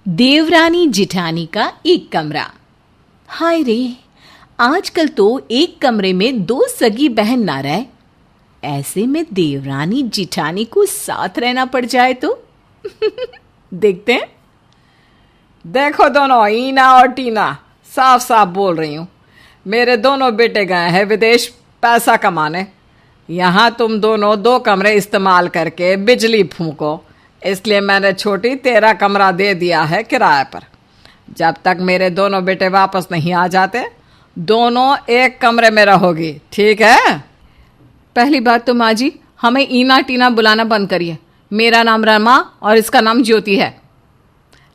देवरानी जिठानी का एक कमरा। हाय रे, आजकल तो एक कमरे में दो सगी बहन ना रहे, ऐसे में देवरानी जिठानी को साथ रहना पड़ जाए तो देखते हैं। देखो दोनों, ईना और टीना, साफ साफ बोल रही हूँ। मेरे दोनों बेटे गए हैं विदेश पैसा कमाने। यहाँ तुम दोनों दो कमरे इस्तेमाल करके बिजली फूंको, इसलिए मैंने छोटी तेरा कमरा दे दिया है किराए पर। जब तक मेरे दोनों बेटे वापस नहीं आ जाते, दोनों एक कमरे में रहोगी, ठीक है? पहली बात तो माँ जी, हमें ईना टीना बुलाना बंद करिए। मेरा नाम रमा और इसका नाम ज्योति है।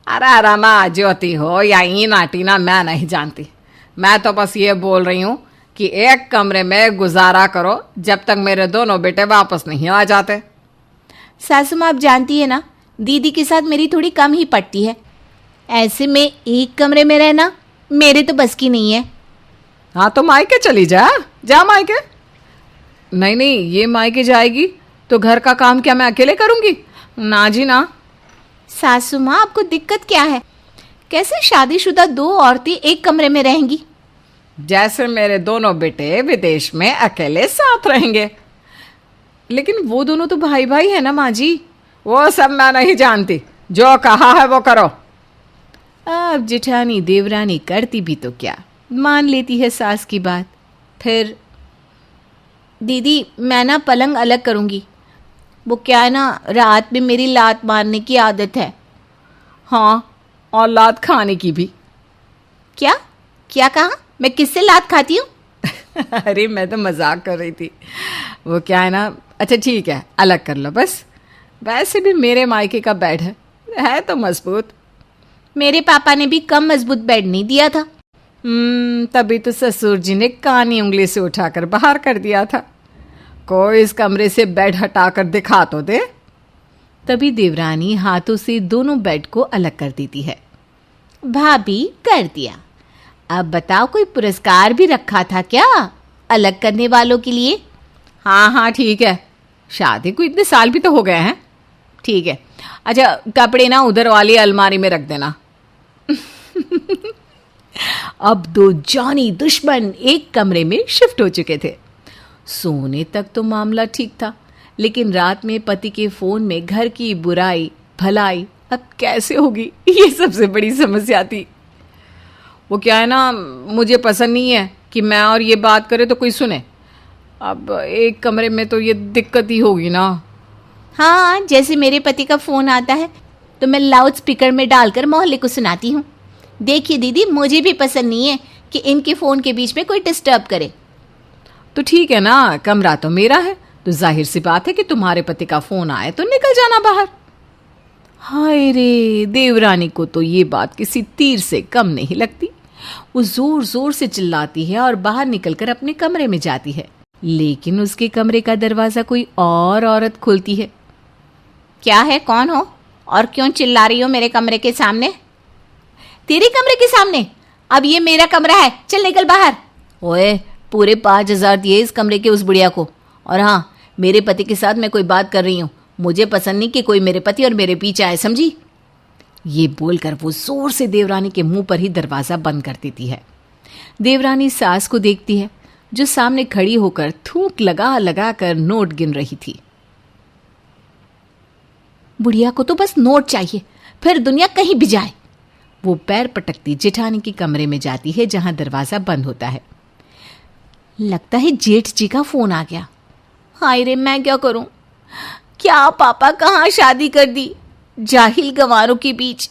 अरे रमा ज्योति हो या ईना टीना मैं नहीं जानती। मैं तो बस ये बोल रही हूँ कि एक कमरे में गुजारा करो जब तक मेरे दोनों बेटे वापस नहीं आ जाते। सासू माँ, आप जानती है ना, दीदी के साथ मेरी थोड़ी कम ही पड़ती है। ऐसे में एक कमरे में रहना मेरे तो बस की नहीं है। हाँ तो मायके चली जा मायके। नहीं नहीं, ये मायके जाएगी तो घर का काम क्या मैं अकेले करूंगी? ना जी ना। सासू माँ, आपको दिक्कत क्या है? कैसे शादीशुदा दो औरतें एक कमरे में रहेंगी? जैसे मेरे दोनों बेटे विदेश में अकेले साथ रहेंगे। लेकिन वो दोनों तो भाई भाई है ना माँ जी। वो सब मैं नहीं जानती, जो कहा है वो करो। अब जेठानी देवरानी करती भी तो क्या, मान लेती है सास की बात। फिर दीदी, मैं ना पलंग अलग करूँगी। वो क्या है ना, रात में मेरी लात मारने की आदत है। हाँ, और लात खाने की भी। क्या क्या कहा? मैं किससे लात खाती हूँ? अरे मैं तो मजाक कर रही थी। वो क्या है ना, अच्छा ठीक है, अलग कर लो बस। वैसे भी मेरे मायके का बेड है तो मजबूत। मेरे पापा ने भी कम मजबूत बेड नहीं दिया था। तभी तो ससुर जी ने कानी उंगली से उठाकर बाहर कर दिया था। कोई इस कमरे से बेड हटाकर दिखा तो दे। तभी देवरानी हाथों से दोनों बेड को अलग कर देती है। भाभी, कर दिया। अब बताओ, कोई पुरस्कार भी रखा था क्या अलग करने वालों के लिए? हाँ ठीक है, शादी को इतने साल भी तो हो गए हैं। ठीक है, अच्छा कपड़े ना उधर वाली अलमारी में रख देना। अब दो जानी दुश्मन एक कमरे में शिफ्ट हो चुके थे। सोने तक तो मामला ठीक था, लेकिन रात में पति के फोन में घर की बुराई भलाई अब कैसे होगी, ये सबसे बड़ी समस्या थी। वो क्या है ना, मुझे पसंद नहीं है कि मैं और ये बात करे तो कोई सुने। अब एक कमरे में तो ये दिक्कत ही होगी ना। हाँ, जैसे मेरे पति का फ़ोन आता है तो मैं लाउड स्पीकर में डालकर मोहल्ले को सुनाती हूँ। देखिए दीदी, मुझे भी पसंद नहीं है कि इनके फ़ोन के बीच में कोई डिस्टर्ब करे। तो ठीक है ना, कमरा तो मेरा है, तो जाहिर सी बात है कि तुम्हारे पति का फ़ोन आए तो निकल जाना बाहर। हाय रे, देवरानी को तो ये बात किसी तीर से कम नहीं लगती। वो जोर जोर से चिल्लाती है और बाहर निकलकर अपने कमरे में जाती है, लेकिन उसके कमरे का दरवाजा कोई और औरत खोलती है। क्या है, कौन हो और क्यों चिल्ला रही हो मेरे कमरे के सामने? तेरे कमरे के सामने? अब ये मेरा कमरा है, चल निकल बाहर। ओए, पूरे 5,000 दिए इस कमरे के उस बुढ़िया को। और हाँ, मेरे पति के साथ मैं कोई बात कर रही हूँ, मुझे पसंद नहीं कि कोई मेरे पति और मेरे पीछे आए, समझी? ये बोलकर वो जोर से देवरानी के मुंह पर ही दरवाजा बंद कर देती है। देवरानी सास को देखती है, जो सामने खड़ी होकर थूक लगा लगा कर नोट गिन रही थी। बुढ़िया को तो बस नोट चाहिए, फिर दुनिया कहीं भी जाए। वो पैर पटकती जेठानी के कमरे में जाती है, जहां दरवाजा बंद होता है। लगता है जेठ जी का फोन आ गया। हाय रे, मैं क्या करूं? क्या पापा कहाँ शादी कर दी, जाहिल गंवारों के बीच।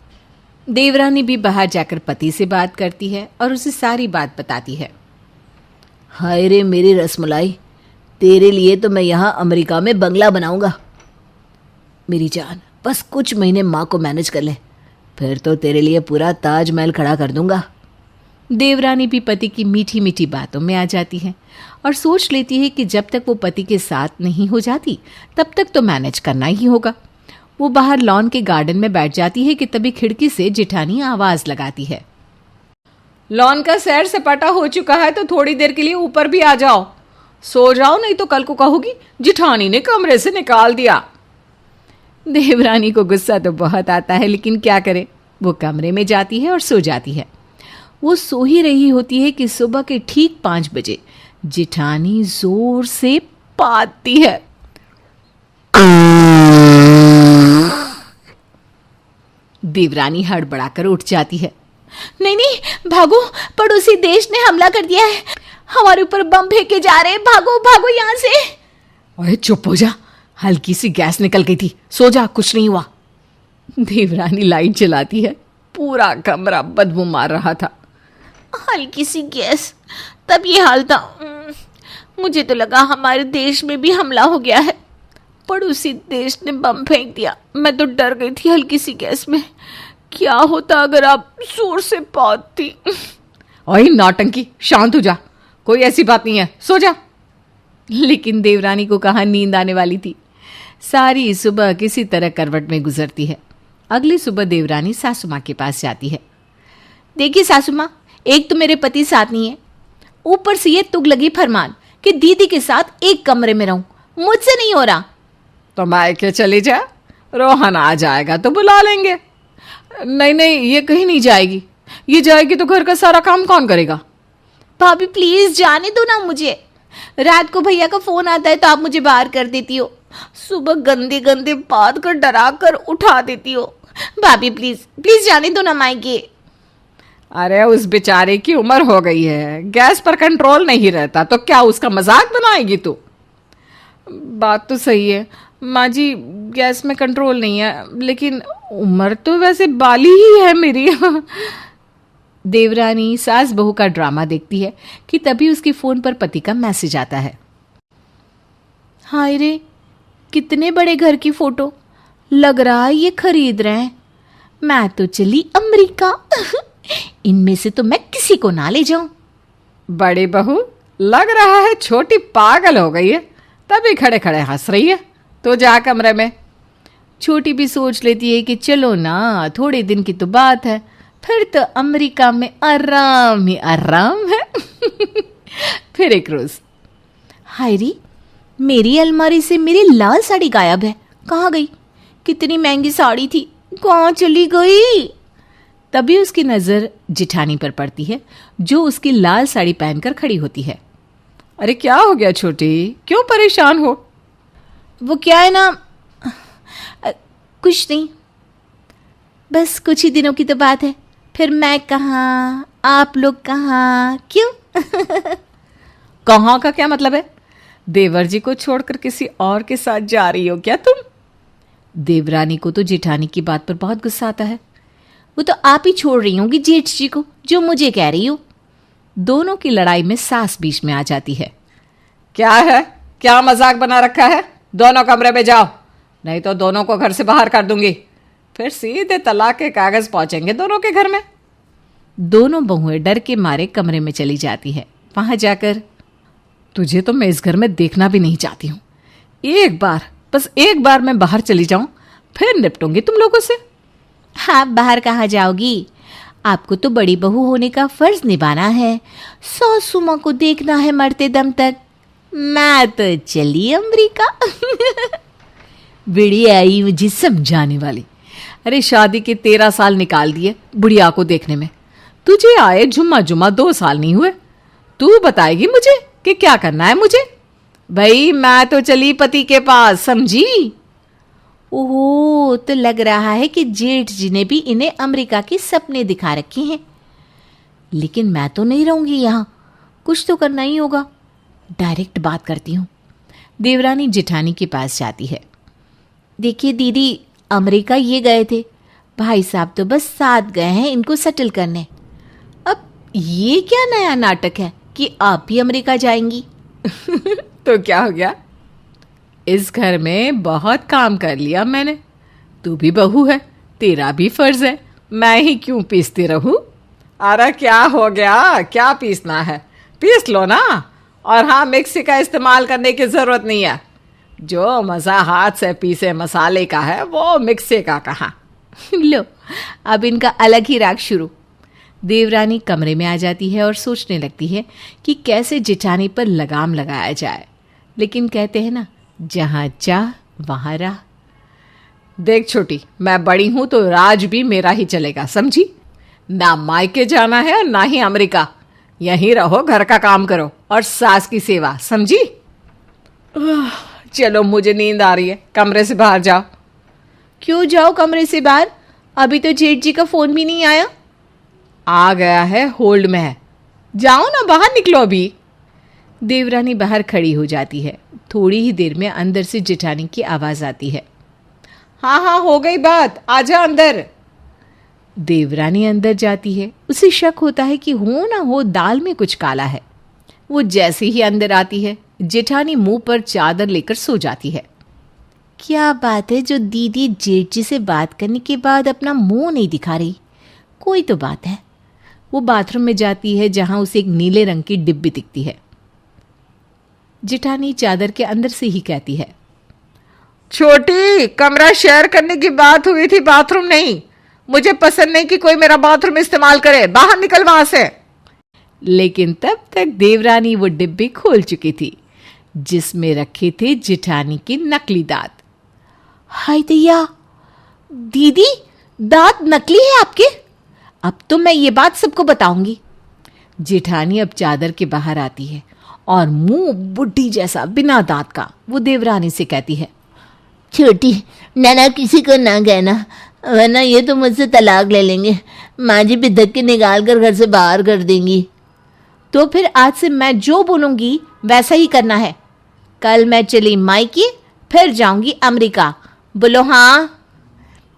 देवरानी भी बाहर जाकर पति से बात करती है और उसे सारी बात बताती है। हाय रे मेरी रसमलाई, तेरे लिए तो मैं यहाँ अमेरिका में बंगला बनाऊंगा। मेरी जान, बस कुछ महीने माँ को मैनेज कर ले, फिर तो तेरे लिए पूरा ताजमहल खड़ा कर दूंगा। देवरानी भी पति की मीठी मीठी बातों में आ जाती है और सोच लेती है कि जब तक वो पति के साथ नहीं हो जाती तब तक तो मैनेज करना ही होगा। वो बाहर लॉन के गार्डन में बैठ जाती है कि तभी खिड़की से जेठानी आवाज लगाती है। लॉन का सैर सपाटा हो चुका है तो थोड़ी देर के लिए ऊपर भी आ जाओ। सो जाओ, नहीं तो कल को कहोगी जिठानी ने कमरे से निकाल दिया। देवरानी को गुस्सा तो बहुत आता है, लेकिन क्या करे, वो कमरे में जाती है और सो जाती है। वो सो ही रही होती है कि सुबह के ठीक 5 बजे जिठानी जोर से पाती है। देवरानी हड़बड़ाकर उठ जाती है। नहीं नहीं भागो, पड़ोसी देश ने हमला कर दिया है, हमारे ऊपर बम फेंके जा रहे हैं, भागो भागो यहाँ से। ओए चुप हो जा, हल्की सी गैस निकल गई थी, सो जा, कुछ नहीं हुआ। देवरानी लाइट जलाती है। पूरा कमरा बदबू मार रहा था। हल्की सी गैस, तब ये हाल था। मुझे तो लगा हमारे देश में भी हमला हो गया है, पड़ोसी देश ने बम फेंक दिया। मैं तो डर गई थी हल्की सी गैस में। क्या होता अगर आप जोर से पाती। ओए नौटंकी, शांत हो जा, कोई ऐसी बात नहीं है, सो जा। लेकिन देवरानी को कहाँ नींद आने वाली थी। सारी सुबह किसी तरह करवट में गुजरती है। अगली सुबह देवरानी सासू माँ के पास जाती है। देखिए सासू माँ, एक तो मेरे पति साथ नहीं है, ऊपर से ये तुगलकी फरमान कि दीदी के साथ एक कमरे में रहूं, मुझसे नहीं हो रहा। तो मायके चली जा, रोहन आ जाएगा तो बुला लेंगे। नहीं नहीं, ये कहीं नहीं जाएगी। ये जाएगी तो घर का सारा काम कौन करेगा? भाभी प्लीज जाने दो ना मुझे। रात को भैया का फोन आता है तो आप मुझे बाहर कर देती हो, सुबह गंदे गंदे बात कर डरा कर उठा देती हो। भाभी प्लीज प्लीज जाने दो ना मायके। अरे उस बेचारे की उम्र हो गई है, गैस पर कंट्रोल नहीं रहता, तो क्या उसका मजाक बनाएगी तू? बात तो सही है माँ जी, गैस में कंट्रोल नहीं है, लेकिन उम्र तो वैसे बाली ही है मेरी। देवरानी सास बहू का ड्रामा देखती है कि तभी उसके फोन पर पति का मैसेज आता है। हाय रे, कितने बड़े घर की फोटो, लग रहा है ये खरीद रहे हैं। मैं तो चली अमेरिका। इनमें से तो मैं किसी को ना ले जाऊं। बड़ी बहू, लग रहा है छोटी पागल हो गई है, तभी खड़े खड़े हंस रही है। तो जा कमरे में। छोटी भी सोच लेती है कि चलो ना, थोड़े दिन की तो बात है, फिर तो अमेरिका में आराम ही आराम है। फिर एक रोज, हाय री, मेरी अलमारी से मेरी लाल साड़ी गायब है, कहाँ गई? कितनी महंगी साड़ी थी, कहाँ चली गई? तभी उसकी नजर जिठानी पर पड़ती है, जो उसकी लाल साड़ी पहनकर खड़ी होती है। अरे क्या हो गया छोटी, क्यों परेशान हो? वो क्या है ना, कुछ नहीं, बस कुछ ही दिनों की तो बात है, फिर मैं कहाँ, आप लोग कहाँ, क्यों? कहाँ का क्या मतलब है? देवर जी को छोड़कर किसी और के साथ जा रही हो क्या तुम? देवरानी को तो जेठानी की बात पर बहुत गुस्सा आता है। वो तो आप ही छोड़ रही होंगी जेठ जी को, जो मुझे कह रही हो। दोनों की लड़ाई में सास बीच में आ जाती है। क्या है, क्या मजाक बना रखा है? दोनों कमरे में जाओ, नहीं तो दोनों को घर से बाहर कर दूंगी। फिर सीधे तलाक के कागज पहुंचेंगे दोनों के घर में। दोनों बहुएं डर के मारे कमरे में चली जाती है। वहां जाकर, तुझे तो मैं इस घर में देखना भी नहीं चाहती हूँ। एक बार, बस एक बार मैं बाहर चली जाऊं, फिर निपटूंगी तुम लोगों से। हाँ, बाहर कहाँ जाओगी? आपको तो बड़ी बहू होने का फर्ज निभाना है, सासू माँ को देखना है मरते दम तक। मैं तो चली अमेरिका। बुढ़िया आई मुझे समझाने वाली। अरे शादी के 13 साल निकाल दिए बुढ़िया को देखने में, तुझे आए जुम्मा जुम्मा 2 साल नहीं हुए। तू बताएगी मुझे कि क्या करना है मुझे? भाई मैं तो चली पति के पास, समझी? ओह, तो लग रहा है कि जेठ जी ने भी इन्हें अमेरिका के सपने दिखा रखे हैं। लेकिन मैं तो नहीं रहूंगी यहाँ, कुछ तो करना ही होगा। डायरेक्ट बात करती हूँ। देवरानी जेठानी के पास जाती है। देखिए दीदी, अमेरिका ये गए थे, भाई साहब तो बस साथ गए हैं इनको सेटल करने। अब ये क्या नया नाटक है कि आप भी अमेरिका जाएंगी? तो क्या हो गया? इस घर में बहुत काम कर लिया मैंने, तू भी बहू है, तेरा भी फर्ज है, मैं ही क्यों पीसती रहूं? अरे क्या हो गया, क्या पीसना है, पीस लो ना। और हाँ, मिक्सी का इस्तेमाल करने की जरूरत नहीं है। जो मज़ा हाथ से पीसे मसाले का है वो मिक्सी का कहाँ। लो, अब इनका अलग ही राग शुरू। देवरानी कमरे में आ जाती है और सोचने लगती है कि कैसे जेठानी पर लगाम लगाया जाए। लेकिन कहते हैं ना, जहाँ चाह वहाँ राह। देख छोटी, मैं बड़ी हूं तो राज भी मेरा ही चलेगा, समझी? ना मायके जाना है और ना ही अमेरिका। यहीं रहो, घर का काम करो और सास की सेवा, समझी? चलो, मुझे नींद आ रही है, कमरे से बाहर जाओ। क्यों जाओ कमरे से बाहर? अभी तो जेठ जी का फोन भी नहीं आया। आ गया है, होल्ड में है। जाओ ना, बाहर निकलो अभी। देवरानी बाहर खड़ी हो जाती है। थोड़ी ही देर में अंदर से जेठानी की आवाज आती है। हाँ हाँ, हो गई बात, आजा अंदर। देवरानी अंदर जाती है। उसे शक होता है कि हो ना हो दाल में कुछ काला है। वो जैसे ही अंदर आती है, जेठानी मुंह पर चादर लेकर सो जाती है। क्या बात है जो दीदी जेठ जी से बात करने के बाद अपना मुंह नहीं दिखा रही? कोई तो बात है। वो बाथरूम में जाती है जहां उसे एक नीले रंग की डिब्बी दिखती है। जेठानी चादर के अंदर से ही कहती है, छोटी, कमरा शेयर करने की बात हुई थी, बाथरूम नहीं। मुझे पसंद नहीं कि कोई मेरा बाथरूम इस्तेमाल करे, बाहर निकल वहां से। लेकिन तब तक देवरानी वो डिब्बी खोल चुकी थी जिसमें रखे थे जेठानी के नकली दांत। हाय दैया, दीदी दांत नकली है आपके? अब तो मैं ये बात सबको बताऊंगी। जेठानी अब चादर के बाहर आती है और मुंह बुढ़ी जैसा बिना दांत का वो देवरानी से कहती है, छोटी, नाना किसी को ना कहना, वरना ये तो मुझसे तलाक ले लेंगे। माँ जी भी धक्के निकाल कर घर से बाहर कर देंगी। तो फिर आज से मैं जो बोलूंगी वैसा ही करना है। कल मैं चली मायके, फिर जाऊंगी अमेरिका। बोलो हाँ।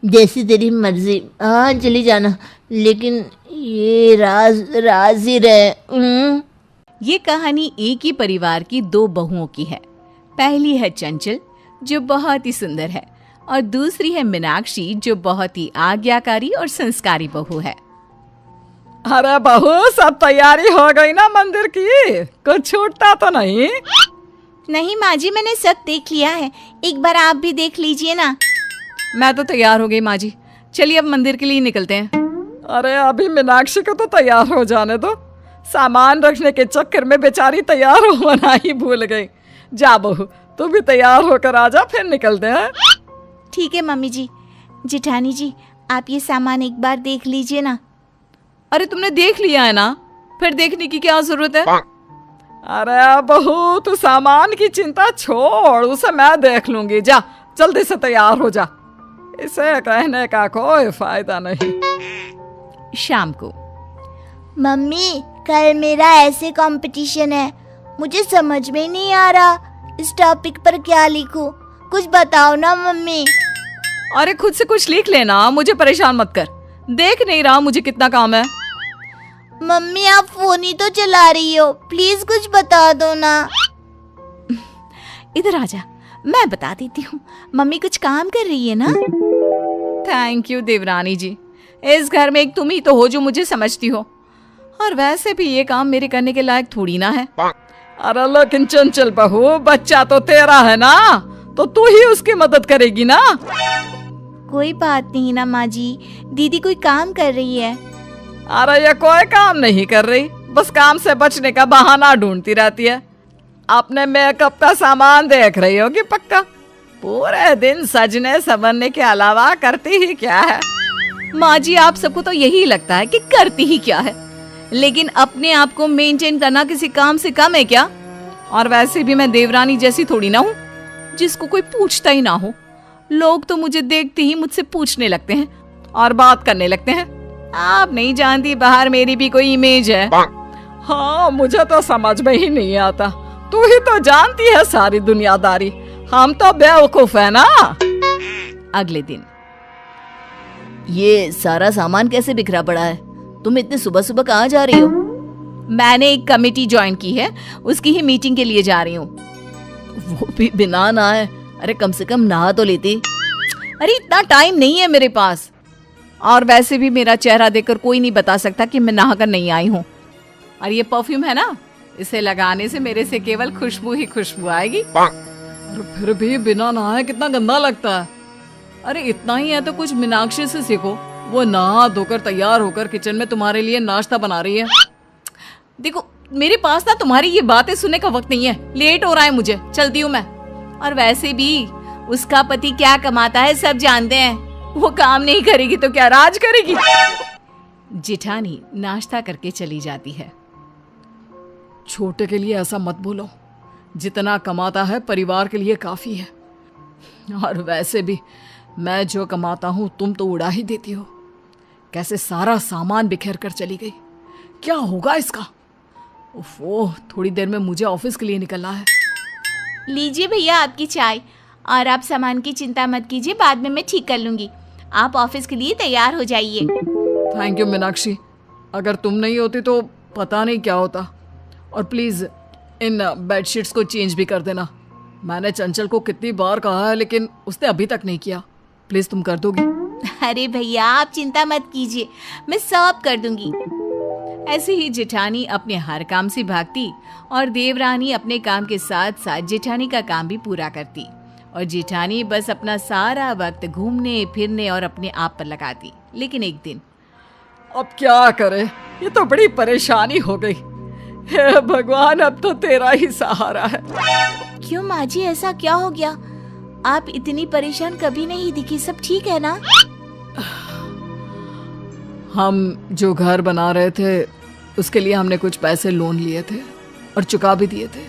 जैसी तेरी मर्जी, हाँ चली जाना, लेकिन ये राज ही रहे। ये कहानी एक ही परिवार की दो बहुओं की है। पहली है चंचल जो बहुत ही सुंदर है और दूसरी है मीनाक्षी जो बहुत ही आज्ञाकारी और संस्कारी बहू है। अरे बहू, सब तैयारी हो गई ना मंदिर की? कुछ छूटता तो नहीं? नहीं माँ जी, मैंने सब देख लिया है, एक बार आप भी देख लीजिए ना। मैं तो तैयार हो गई माँ जी, चलिए अब मंदिर के लिए निकलते हैं। अरे अभी मीनाक्षी को तो तैयार हो जाने दो, सामान रखने के चक्कर में बेचारी तैयार होना ही भूल गई। जा बहू, तू भी तैयार होकर आजा, फिर निकलते हैं। ठीक है मम्मी जी। जेठानी जी, आप ये सामान एक बार देख लीजिए ना। अरे तुमने देख लिया है ना, फिर देखने की क्या जरूरत है? अरे बहू, तू सामान की चिंता छोड़, उसे मैं देख लूंगी। जा जल्दी से तैयार हो जा, इसे कहने का कोई फायदा नहीं। शाम को, मम्मी कल मेरा ऐसे कंपटीशन है, मुझे समझ में नहीं आ रहा इस टॉपिक पर क्या लिखूं, कुछ बताओ ना मम्मी। अरे खुद से कुछ लिख लेना, मुझे परेशान मत कर। देख नहीं रहा मुझे कितना काम है। मम्मी आप फोन ही तो चला रही हो, प्लीज कुछ बता दो ना। इधर आजा, मैं बता देती हूँ। मम्मी कुछ काम कर रही है ना। थैंक यू देवरानी जी, इस घर में एक तुम ही तो हो जो मुझे समझती हो, और वैसे भी ये काम मेरे करने के लायक थोड़ी ना है। अरे लेकिन चंचल बहू, बच्चा तो तेरा है ना, तो तू ही उसकी मदद करेगी ना। कोई बात नहीं ना माँ जी, दीदी कोई काम कर रही है। अरे ये कोई काम नहीं कर रही, बस काम से बचने का बहाना ढूंढती रहती है। अपने मेकअप का सामान देख रही होगी पक्का। पूरे दिन सजने संवरने के अलावा करती ही क्या है? माँ जी, आप सबको तो यही लगता है कि करती ही क्या है, लेकिन अपने आप को मेंटेन करना किसी काम से कम है क्या? और वैसे भी मैं देवरानी जैसी थोड़ी ना हूँ जिसको कोई पूछता ही ना हो। लोग तो मुझे देखते ही मुझसे पूछने लगते हैं और बात करने लगते हैं। आप नहीं जानती बाहर मेरी भी कोई इमेज है। हाँ, मुझे तो समझ में ही नहीं आता, तू ही तो जानती है सारी दुनियादारी, हम तो बेवकूफ है ना। अगले दिन, ये सारा सामान कैसे बिखरा पड़ा है? तुम इतने सुबह सुबह कहाँ जा रही हो? मैंने एक कमेटी ज्वाइन की है, उसकी ही मीटिंग के लिए जा रही हूँ। वो भी बिना नहाए? अरे कम से कम नहा तो लेती। अरे इतना टाइम नहीं है मेरे पास, और वैसे भी मेरा चेहरा देखकर कोई नहीं बता सकता कि मैं नहाकर नहीं आई हूँ। और ये परफ्यूम है ना, इसे लगाने से मेरे से केवल खुशबू ही खुशबू आएगी। फिर भी बिना नहाए कितना गंदा लगता है। अरे इतना ही है तो कुछ मीनाक्षी से सीखो, वो नहा धोकर तैयार होकर किचन में तुम्हारे लिए नाश्ता बना रही है। देखो मेरे पास ना तुम्हारी ये बातें सुनने का वक्त नहीं है, लेट हो रहा है मुझे, चलती हूँ मैं। और वैसे भी उसका पति क्या कमाता है सब जानते हैं। वो काम नहीं करेगी तो क्या राज करेगी। जेठानी नाश्ता करके चली जाती है। छोटे के लिए ऐसा मत बोलो, जितना कमाता है परिवार के लिए काफी है। और वैसे भी मैं जो कमाता हूं तुम तो उड़ा ही देती हो। कैसे सारा सामान बिखेर कर चली गई, क्या होगा इसका। ओह, थोड़ी देर में मुझे ऑफिस के लिए निकलना है। लीजिए भैया आपकी चाय, और आप सामान की चिंता मत कीजिए, बाद में मैं ठीक कर लूंगी। आप ऑफिस के लिए तैयार हो जाइए। थैंक यू मीनाक्षी, अगर तुम नहीं होती तो पता नहीं क्या होता। और प्लीज़ इन बेडशीट्स को चेंज भी कर देना। मैंने चंचल को कितनी बार कहा है लेकिन उसने अभी तक नहीं किया। प्लीज़ तुम कर दोगी? अरे भैया आप चिंता मत कीजिए, मैं सब कर दूंगी। ऐसे ही जेठानी अपने हर काम से भागती और देवरानी अपने काम के साथ साथ जेठानी का काम भी पूरा करती। और जेठानी बस अपना सारा वक्त घूमने फिरने और अपने आप पर लगाती। लेकिन एक दिन, अब क्या करे, ये तो बड़ी परेशानी हो गई। हे भगवान, अब तो तेरा ही सहारा है। क्यों माँ जी, ऐसा क्या हो गया? आप इतनी परेशान कभी नहीं दिखी, सब ठीक है ना? हम जो घर बना रहे थे उसके लिए हमने कुछ पैसे लोन लिए थे और चुका भी दिए थे।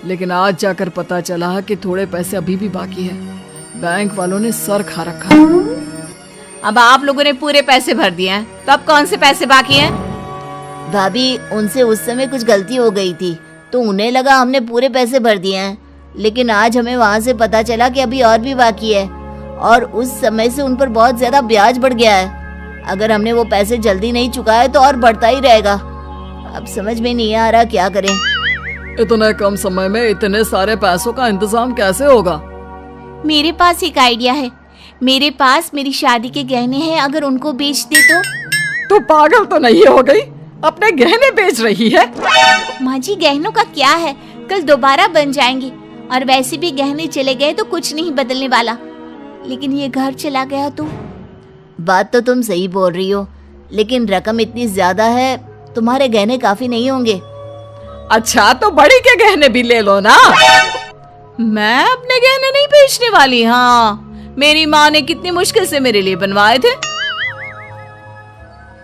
लेकिन आज जाकर पता चला कि थोड़े पैसे अभी भी बाकी है। बैंक वालों ने सर खा रखा है। अब आप लोगों ने पूरे पैसे भर दिए हैं, तो अब कौन से पैसे बाकी हैं? भाभी, उनसे उस समय कुछ गलती हो गई थी तो उन्हें लगा हमने पूरे पैसे भर दिए हैं, लेकिन आज हमें वहाँ से पता चला कि अभी और भी बाकी है, और उस समय से उन पर बहुत ज्यादा ब्याज बढ़ गया है। अगर हमने वो पैसे जल्दी नहीं चुकाए तो और बढ़ता ही रहेगा। अब समझ में नहीं आ रहा क्या करें। इतने कम समय में इतने सारे पैसों का इंतजाम कैसे होगा? मेरे पास एक आइडिया है। मेरे पास मेरी शादी के गहने हैं, अगर उनको बेच दे तो पागल तो नहीं हो गई? अपने गहने बेच रही है? माँ जी, गहनों का क्या है, कल दोबारा बन जाएंगे, और वैसे भी गहने चले गए तो कुछ नहीं बदलने वाला, लेकिन ये घर चला गया तो। बात तो तुम सही बोल रही हो, लेकिन रकम इतनी ज्यादा है, तुम्हारे गहने काफी नहीं होंगे। अच्छा, तो बड़ी के गहने भी ले लो ना। मैं अपने गहने नहीं बेचने वाली। हाँ, मेरी माँ ने कितनी मुश्किल से मेरे लिए बनवाए थे।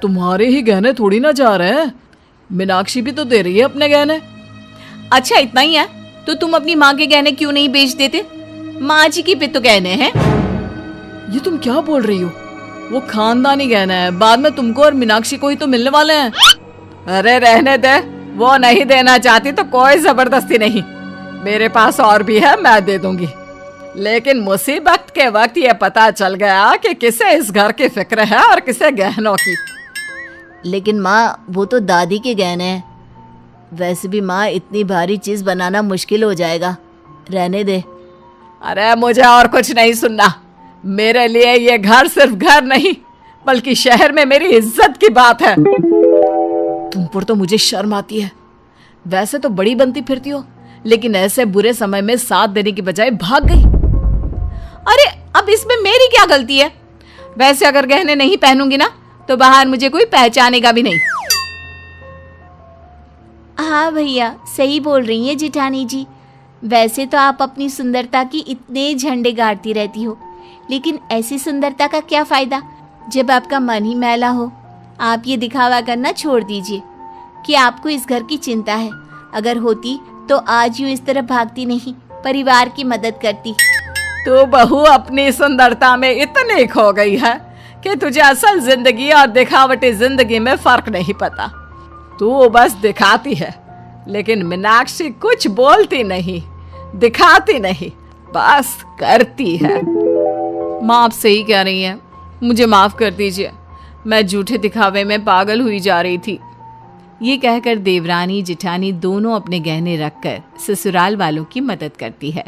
तुम्हारे ही गहने थोड़ी ना जा रहे हैं, मीनाक्षी भी तो दे रही है अपने गहने। अच्छा, इतना ही है तो तुम अपनी माँ के गहने क्यों नहीं बेच देते? माँ जी की भी तो गहने हैं। ये तुम क्या बोल रही हो? वो खानदानी गहना है, बाद में तुमको और मीनाक्षी को ही तो मिलने वाले हैं। अरे रहने दे, वो नहीं देना चाहती तो कोई जबरदस्ती नहीं। मेरे पास और भी है, मैं दे दूंगी। लेकिन मुसीबत के वक्त ये पता चल गया कि किसे इस घर की फिक्र है और किसे गहनों की। लेकिन माँ, वो तो दादी के गहने हैं। वैसे भी माँ, इतनी भारी चीज बनाना मुश्किल हो जाएगा, रहने दे। अरे मुझे और कुछ नहीं सुनना। मेरे लिए ये घर सिर्फ घर नहीं बल्कि शहर में मेरी इज्जत की बात है। तुम पर तो मुझे शर्म आती है। वैसे तो बड़ी बनती फिरती हो, लेकिन ऐसे बुरे समय में साथ देने की बजाय भाग गई। अरे अब इसमें मेरी क्या गलती है? वैसे अगर गहने नहीं पहनूंगी ना तो बाहर मुझे कोई पहचानेगा भी नहीं। हाँ भैया, सही बोल रही हैं जेठानी जी। वैसे तो आप अपनी सुंदरता की इतने झंडे गाड़ती रहती हो, लेकिन ऐसी सुंदरता का क्या फायदा जब आपका मन ही मैला हो। आप ये दिखावा करना छोड़ दीजिए कि आपको इस घर की चिंता है। अगर होती तो आज यूं इस तरह भागती नहीं, परिवार की मदद करती। तू बहू अपनी सुंदरता में इतनी खो गई है कि तुझे असल जिंदगी और दिखावटी जिंदगी में फर्क नहीं पता। तू बस दिखाती है, लेकिन मीनाक्षी कुछ बोलती नहीं, दिखाती नहीं, बस करती है। माँ, आप सही कह रही हैं, मुझे माफ कर दीजिए। मैं झूठे दिखावे में पागल हुई जा रही थी। ये कहकर देवरानी जेठानी दोनों अपने गहने रखकर ससुराल वालों की मदद करती है।